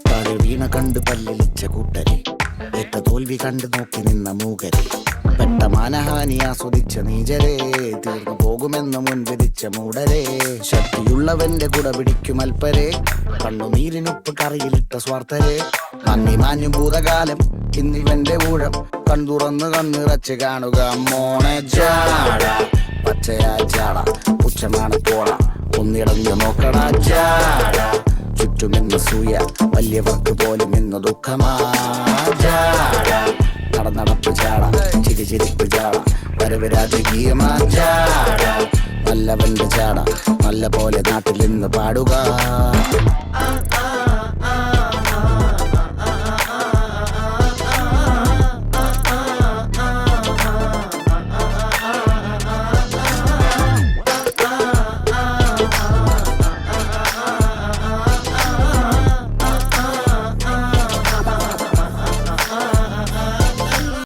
താഴെ വീണ കണ്ട് പല്ലിളിച്ച കൂട്ടരെ, ഏറ്റ തോൽവി കണ്ട് നോക്കി നിന്ന മൂകരെ, പെട്ട മാനഹാനി ആസ്വദിച്ച നീചരെ, തീർന്നു പോകുമെന്ന് മുൻവിധിച്ച മൂടരെ, ശക്തിയുള്ളവന്റെ കുട പിടിക്കും അൽപ്പരെ, കണ്ണുനീരിനൊപ്പ് കറിയിലിട്ട സ്വാർത്ഥരെ, നന്ദി മാഞ്ഞു ഭൂതകാലം ഇന്നിവന്റെ ഊഴം, കൺതുറന്ന് കണ്ണിറച്ച് കാണുക മോണെ ജാട, പച്ചയാ ജാട പുച്ഛമാണ് പോള, ഒന്നിടഞ്ഞു നോക്കണ ജാട, ചുറ്റുമെന്ന് സൂയ വലിയവർക്ക് പോലും ഇന്ന് ദുഃഖമാ ജാട, നടപ്പ് ചാട ചിരിച്ചിരിപ്പ് ചാട, വരവ് രാജകീയമാ ജാട, നല്ലവന്റെ ചാട നല്ല പോലെ നാട്ടിൽ നിന്ന് പാടുക.